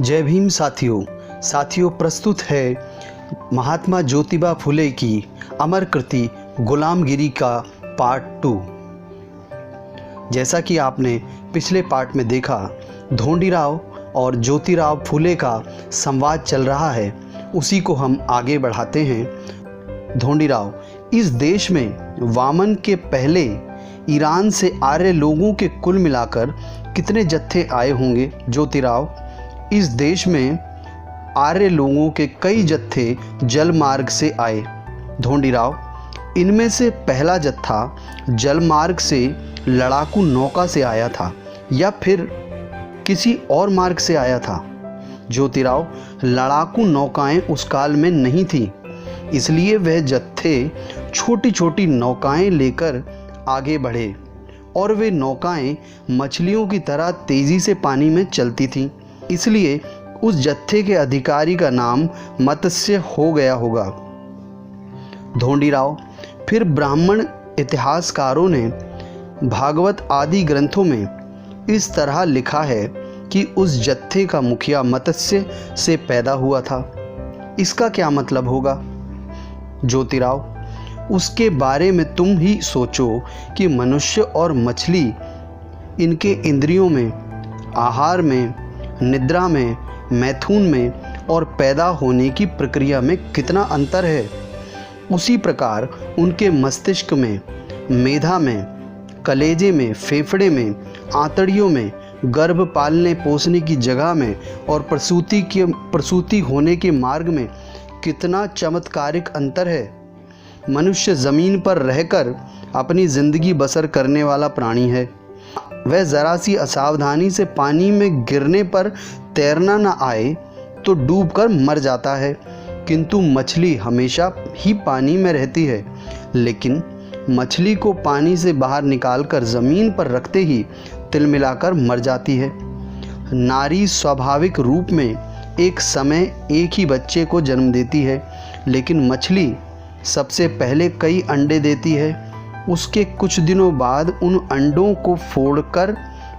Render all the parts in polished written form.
जय भीम साथियों प्रस्तुत है महात्मा ज्योतिबा फुले की अमर कृति गुलामगिरी का पार्ट 2। जैसा कि आपने पिछले पार्ट में देखा, ढोंडीराव और ज्योतिराव फुले का संवाद चल रहा है, उसी को हम आगे बढ़ाते हैं। ढोंडीराव, इस देश में वामन के पहले ईरान से आर्य लोगों के कुल मिलाकर कितने जत्थे आए होंगे? ज्योतिराव, इस देश में आर्य लोगों के कई जत्थे जल मार्ग से आए। ढोंडीराव, इनमें से पहला जत्था जल मार्ग से लड़ाकू नौका से आया था या फिर किसी और मार्ग से आया था? ज्योतिराव, लड़ाकू नौकाएं उस काल में नहीं थी, इसलिए वह जत्थे छोटी छोटी नौकाएं लेकर आगे बढ़े और वे नौकाएं मछलियों की तरह तेजी से पानी में चलती थीं, इसलिए उस जत्थे के अधिकारी का नाम मत्स्य हो गया होगा। ढोंडीराव, फिर ब्राह्मण इतिहासकारों ने भागवत आदि ग्रंथों में इस तरह लिखा है कि उस जत्थे का मुखिया मत्स्य से पैदा हुआ था। इसका क्या मतलब होगा? ज्योतिराव, उसके बारे में तुम ही सोचो कि मनुष्य और मछली, इनके इंद्रियों में, आहार में, निद्रा में, मैथुन में और पैदा होने की प्रक्रिया में कितना अंतर है। उसी प्रकार उनके मस्तिष्क में, मेधा में, कलेजे में, फेफड़े में, आंतड़ियों में, गर्भ पालने पोसने की जगह में और प्रसूति होने के मार्ग में कितना चमत्कारिक अंतर है। मनुष्य ज़मीन पर रहकर अपनी ज़िंदगी बसर करने वाला प्राणी है। वह ज़रा सी असावधानी से पानी में गिरने पर तैरना न आए तो डूबकर मर जाता है, किंतु मछली हमेशा ही पानी में रहती है, लेकिन मछली को पानी से बाहर निकालकर ज़मीन पर रखते ही तिलमिलाकर मर जाती है। नारी स्वाभाविक रूप में एक समय एक ही बच्चे को जन्म देती है, लेकिन मछली सबसे पहले कई अंडे देती है। उसके कुछ दिनों बाद उन अंडों को फोड़कर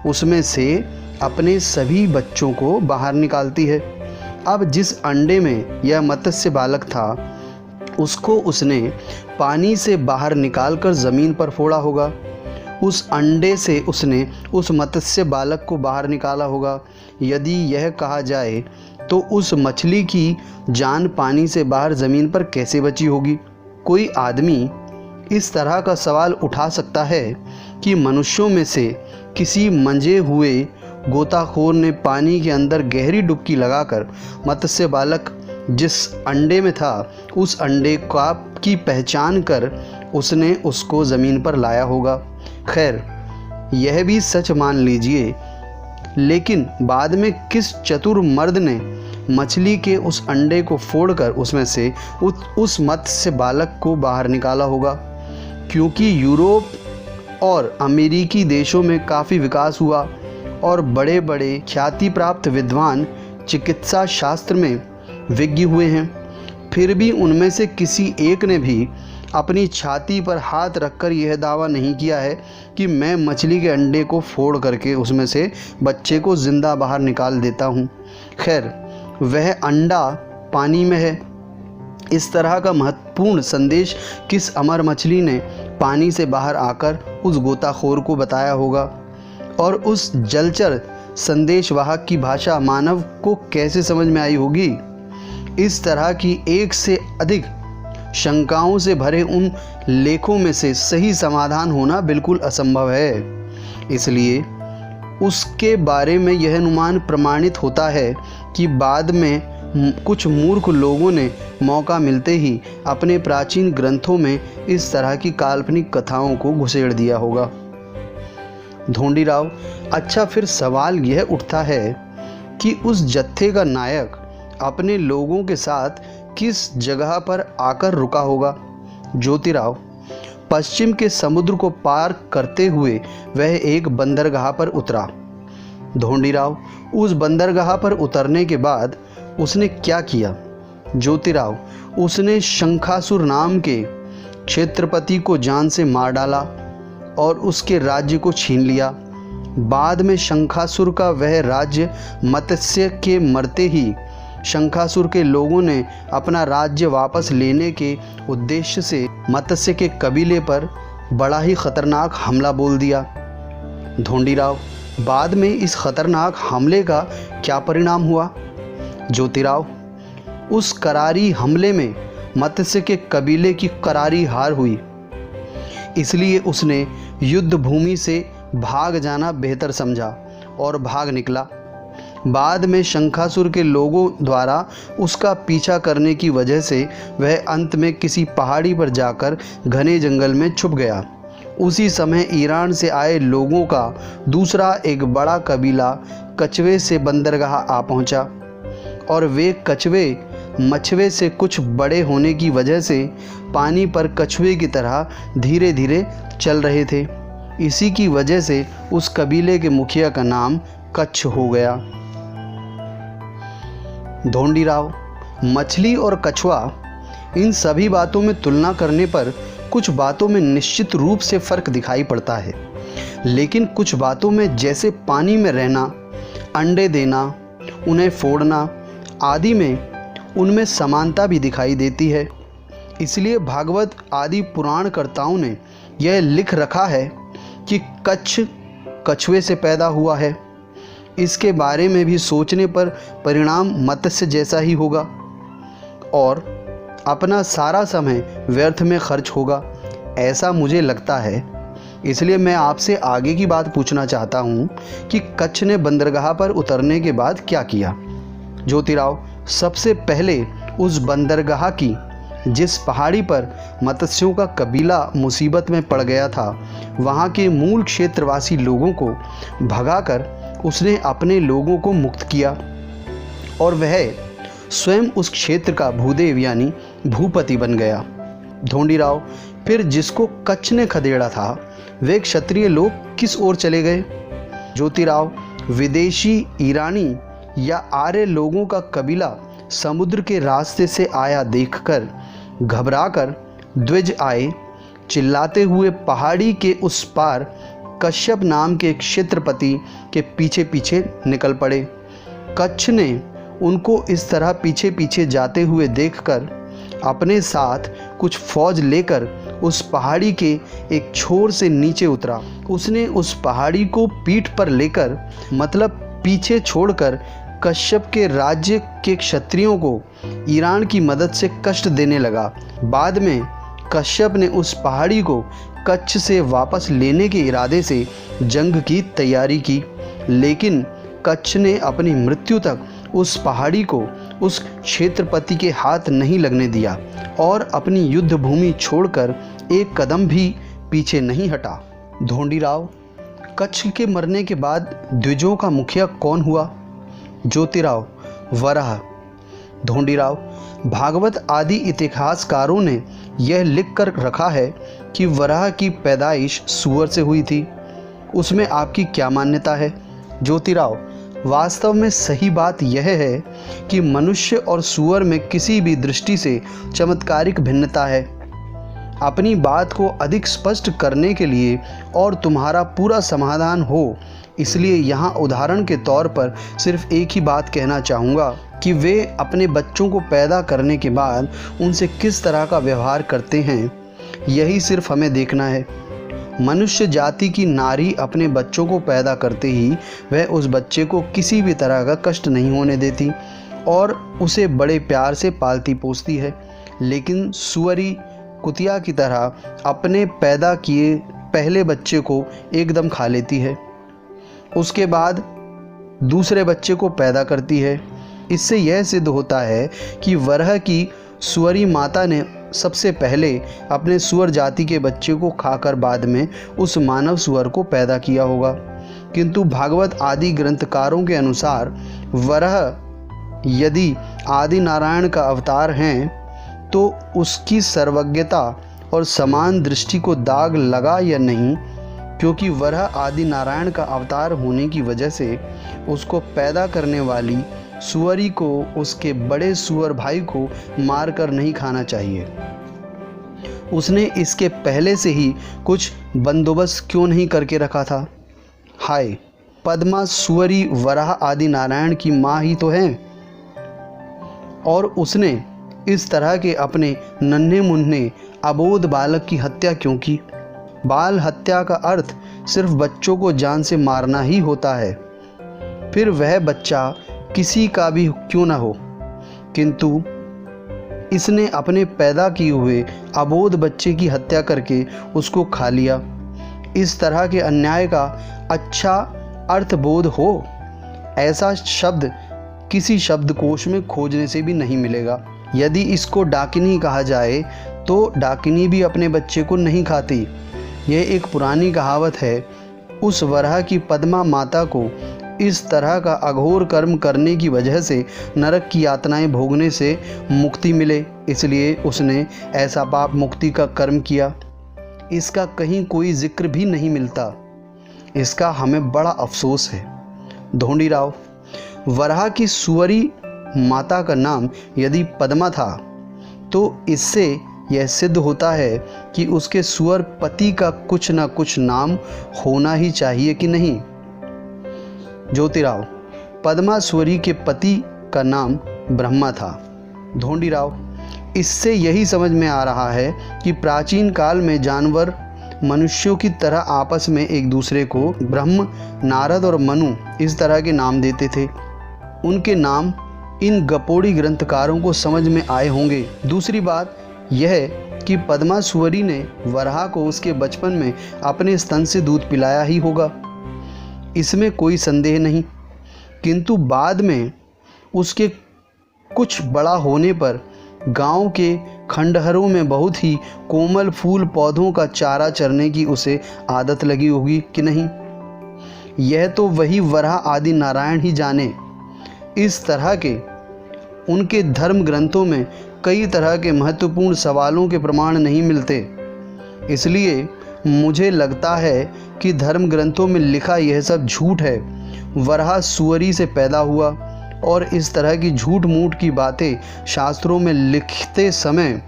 उसमें से अपने सभी बच्चों को बाहर निकालती है। अब जिस अंडे में यह मत्स्य बालक था, उसको उसने पानी से बाहर निकालकर ज़मीन पर फोड़ा होगा। उस अंडे से उसने उस मत्स्य बालक को बाहर निकाला होगा। यदि यह कहा जाए तो उस मछली की जान पानी से बाहर ज़मीन पर कैसे बची होगी? कोई आदमी इस तरह का सवाल उठा सकता है कि मनुष्यों में से किसी मंजे हुए गोताखोर ने पानी के अंदर गहरी डुबकी लगाकर मत्स्य बालक जिस अंडे में था, उस अंडे की पहचान कर उसने उसको ज़मीन पर लाया होगा। खैर, यह भी सच मान लीजिए, लेकिन बाद में किस चतुर मर्द ने मछली के उस अंडे को फोड़कर उसमें से उस मत्स्य बालक को बाहर निकाला होगा? क्योंकि यूरोप और अमेरिकी देशों में काफ़ी विकास हुआ और बड़े बड़े ख्याति प्राप्त विद्वान चिकित्सा शास्त्र में विज्ञ हुए हैं, फिर भी उनमें से किसी एक ने भी अपनी छाती पर हाथ रखकर यह दावा नहीं किया है कि मैं मछली के अंडे को फोड़ करके उसमें से बच्चे को ज़िंदा बाहर निकाल देता हूँ। खैर, वह अंडा पानी में है। इस तरह का महत्वपूर्ण संदेश किस अमर मछली ने पानी से बाहर आकर उस गोताखोर को बताया होगा, और उस जलचर संदेशवाहक की भाषा मानव को कैसे समझ में आई होगी? इस तरह की एक से अधिक शंकाओं से भरे उन लेखों में से सही समाधान होना बिल्कुल असंभव है। इसलिए उसके बारे में यह अनुमान प्रमाणित होता है कि बाद में कुछ मूर्ख लोगों ने मौका मिलते ही अपने प्राचीन ग्रंथों में इस तरह की काल्पनिक कथाओं को घुसेड़ दिया होगा। ढोंडीराव, अच्छा, फिर सवाल यह उठता है कि उस जत्थे का नायक अपने लोगों के साथ किस जगह पर आकर रुका होगा? ज्योतिराव, पश्चिम के समुद्र को पार करते हुए वह एक बंदरगाह पर उतरा। ढोंडीराव, उस बंदरगाह पर उतरने के बाद उसने क्या किया? ज्योतिराव, उसने शंखासुर नाम के क्षेत्रपति को जान से मार डाला और उसके राज्य को छीन लिया। बाद में शंखासुर का वह राज्य मत्स्य के मरते ही शंखासुर के लोगों ने अपना राज्य वापस लेने के उद्देश्य से मत्स्य के कबीले पर बड़ा ही खतरनाक हमला बोल दिया। ढोंडीराव, बाद में इस खतरनाक हमले का क्या परिणाम हुआ? ज्योतिराव, उस करारी हमले में मत्स्य के कबीले की करारी हार हुई, इसलिए उसने युद्ध भूमि से भाग जाना बेहतर समझा और भाग निकला। बाद में शंखासुर के लोगों द्वारा उसका पीछा करने की वजह से वह अंत में किसी पहाड़ी पर जाकर घने जंगल में छुप गया। उसी समय ईरान से आए लोगों का दूसरा एक बड़ा कबीला कछुए से बंदरगाह आ पहुंचा और वे कछुए मछुए से कुछ बड़े होने की वजह से पानी पर कछुए की तरह धीरे धीरे चल रहे थे। इसी की वजह से उस कबीले के मुखिया का नाम कच्छ हो गया। ढोंडीराव, मछली और कछुआ, इन सभी बातों में तुलना करने पर कुछ बातों में निश्चित रूप से फ़र्क दिखाई पड़ता है, लेकिन कुछ बातों में जैसे पानी में रहना, अंडे देना, उन्हें फोड़ना आदि में उनमें समानता भी दिखाई देती है। इसलिए भागवत आदि पुराणकर्ताओं ने यह लिख रखा है कि कच्छ कछुए से पैदा हुआ है। इसके बारे में भी सोचने पर परिणाम मत्स्य जैसा ही होगा और अपना सारा समय व्यर्थ में खर्च होगा, ऐसा मुझे लगता है। इसलिए मैं आपसे आगे की बात पूछना चाहता हूँ कि कच्छ ने बंदरगाह पर उतरने के बाद क्या किया? ज्योतिराव, सबसे पहले उस बंदरगाह की जिस पहाड़ी पर मत्स्यों का कबीला मुसीबत में पड़ गया था, वहाँ के मूल क्षेत्रवासी लोगों को भगाकर उसने अपने लोगों को मुक्त किया और वह स्वयं उस क्षेत्र का भूदेव यानी भूपति बन गया। ढोंडीराव, फिर जिसको कच्छ ने खदेड़ा था वे क्षत्रिय लोग किस ओर चले गए? ज्योतिराव, विदेशी ईरानी या आर्य लोगों का कबीला समुद्र के रास्ते से आया देखकर घबराकर द्विज आए, चिल्लाते हुए पहाड़ी के उस पार कश्यप नाम के क्षेत्रपति के पीछे पीछे निकल पड़े। कच्छ ने उनको इस तरह पीछे पीछे जाते हुए देखकर अपने साथ कुछ फौज लेकर उस पहाड़ी के एक छोर से नीचे उतरा। उसने उस पहाड़ी को पीठ पर लेकर, मतलब पीछे छोड़कर, कश्यप के राज्य के क्षत्रियों को ईरान की मदद से कष्ट देने लगा। बाद में कश्यप ने उस पहाड़ी को कच्छ से वापस लेने के इरादे से जंग की तैयारी की, लेकिन कच्छ ने अपनी मृत्यु तक उस पहाड़ी को उस क्षेत्रपति के हाथ नहीं लगने दिया और अपनी युद्ध भूमि छोड़कर एक कदम भी पीछे नहीं हटा। ढोंडीराव, कच्छ के मरने के बाद द्विजों का मुखिया कौन हुआ? ज्योतिराव, वराह। ढोंडीराव, भागवत आदि इतिहासकारों ने यह लिख कर रखा है कि वराह की पैदाइश सूअर से हुई थी। उसमें आपकी क्या मान्यता है? ज्योतिराव, वास्तव में सही बात यह है कि मनुष्य और सूअर में किसी भी दृष्टि से चमत्कारिक भिन्नता है। अपनी बात को अधिक स्पष्ट करने के लिए और तुम्हारा पूरा समाधान हो, इसलिए यहाँ उदाहरण के तौर पर सिर्फ एक ही बात कहना चाहूँगा कि वे अपने बच्चों को पैदा करने के बाद उनसे किस तरह का व्यवहार करते हैं, यही सिर्फ हमें देखना है। मनुष्य जाति की नारी अपने बच्चों को पैदा करते ही वह उस बच्चे को किसी भी तरह का कष्ट नहीं होने देती और उसे बड़े प्यार से पालती पोसती है, लेकिन सुअरी कुतिया की तरह अपने पैदा किए पहले बच्चे को एकदम खा लेती है, उसके बाद दूसरे बच्चे को पैदा करती है। इससे यह सिद्ध होता है कि वराह की सुअरी माता ने सबसे पहले अपने सुअर जाति के बच्चे को खाकर बाद में उस मानव सुअर को पैदा किया होगा। किंतु भागवत आदि ग्रंथकारों के अनुसार वराह यदि आदि नारायण का अवतार हैं तो उसकी सर्वज्ञता और समान दृष्टि को दाग लगा या नहीं, क्योंकि वराह आदि नारायण का अवतार होने की वजह से उसको पैदा करने वाली सुअरी को उसके बड़े सुअर भाई को मारकर नहीं खाना चाहिए। उसने इसके पहले से ही कुछ बंदोबस्त क्यों नहीं करके रखा था? हाय। पद्मा, सुअरी, वराह आदि नारायण की माँ ही तो हैं। और उसने इस तरह के अपने नन्हे मुन्ने अबोध बालक की हत्या क्यों की? बाल हत्या का अर्थ सिर्फ बच्चों को जान से मारना ही होता है, फिर वह बच्चा किसी का भी क्यों न हो। किंतु इसने अपने पैदा किए हुए अबोध बच्चे की हत्या करके उसको खा लिया। इस तरह के अन्याय का अच्छा अर्थबोध हो, ऐसा शब्द किसी शब्दकोश में खोजने से भी नहीं मिलेगा। यदि इसको डाकिनी कहा जाए तो डाकिनी भी अपने बच्चे को नहीं खाती। यह एक पुरानी कहावत है। उस वराह की पद्मा माता को इस तरह का अघोर कर्म करने की वजह से नरक की यातनाएं भोगने से मुक्ति मिले, इसलिए उसने ऐसा पाप मुक्ति का कर्म किया। इसका कहीं कोई जिक्र भी नहीं मिलता। इसका हमें बड़ा अफसोस है। ढोंडीराव, वराह की सुअरी माता का नाम यदि पद्मा था तो इससे यह सिद्ध होता है कि उसके सुअर पति का कुछ न कुछ नाम होना ही चाहिए कि नहीं? ज्योतिराव, पद्मा सुअरी के पति का नाम ब्रह्मा था। ढोंडीराव, इससे यही समझ में आ रहा है कि प्राचीन काल में जानवर मनुष्यों की तरह आपस में एक दूसरे को ब्रह्म, नारद और मनु इस तरह के नाम देते थे। उनके नाम इन गपोड़ी ग्रंथकारों को समझ में आए होंगे। दूसरी बात यह कि पद्मा सुअरी ने वराह को उसके बचपन में अपने स्तन से दूध पिलाया ही होगा, इसमें कोई संदेह नहीं। किंतु बाद में उसके कुछ बड़ा होने पर गांव के खंडहरों में बहुत ही कोमल फूल पौधों का चारा चरने की उसे आदत लगी होगी कि नहीं, यह तो वही वराह आदि नारायण ही जाने। इस तरह के उनके धर्म ग्रंथों में कई तरह के महत्वपूर्ण सवालों के प्रमाण नहीं मिलते। इसलिए मुझे लगता है कि धर्म ग्रंथों में लिखा यह सब झूठ है। वराह सुअरी से पैदा हुआ और इस तरह की झूठ मूठ की बातें शास्त्रों में लिखते समय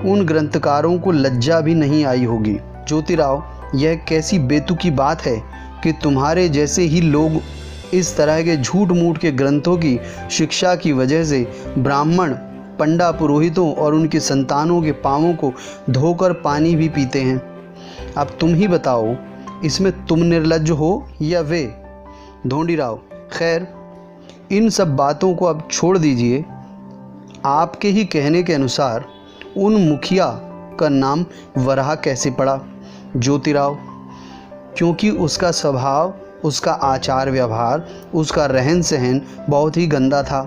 उन ग्रंथकारों को लज्जा भी नहीं आई होगी। ज्योतिराव, यह कैसी बेतुकी बात है कि तुम्हारे जैसे ही लोग इस तरह के झूठ मूठ के ग्रंथों की शिक्षा की वजह से ब्राह्मण, पंडा, पुरोहितों और उनके संतानों के पांवों को धोकर पानी भी पीते हैं। अब तुम ही बताओ, इसमें तुम निर्लज्ज हो या वे? ढोंडीराव, खैर इन सब बातों को अब छोड़ दीजिए। आपके ही कहने के अनुसार उन मुखिया का नाम वराह कैसे पड़ा? ज्योतिराव, क्योंकि उसका स्वभाव, उसका आचार व्यवहार, उसका रहन सहन बहुत ही गंदा था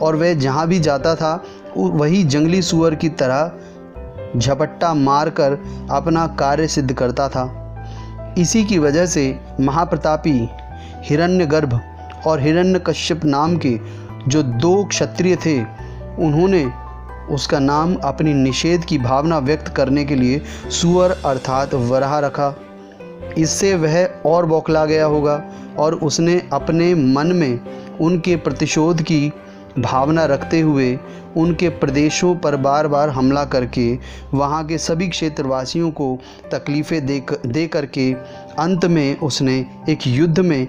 और वह जहाँ भी जाता था वही जंगली सुअर की तरह झपट्टा मारकर अपना कार्य सिद्ध करता था। इसी की वजह से महाप्रतापी हिरण्यगर्भ और हिरण्यकश्यप नाम के जो दो क्षत्रिय थे, उन्होंने उसका नाम अपनी निषेध की भावना व्यक्त करने के लिए सुअर अर्थात वराह रखा। इससे वह और बौखला गया होगा और उसने अपने मन में उनके प्रतिशोध की भावना रखते हुए उनके प्रदेशों पर बार बार हमला करके वहाँ के सभी क्षेत्रवासियों को तकलीफ़ें दे करके अंत में उसने एक युद्ध में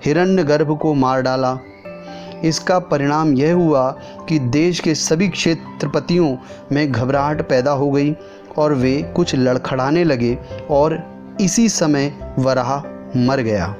हिरण्यगर्भ को मार डाला। इसका परिणाम यह हुआ कि देश के सभी क्षेत्रपतियों में घबराहट पैदा हो गई और वे कुछ लड़खड़ाने लगे और इसी समय वराह मर गया।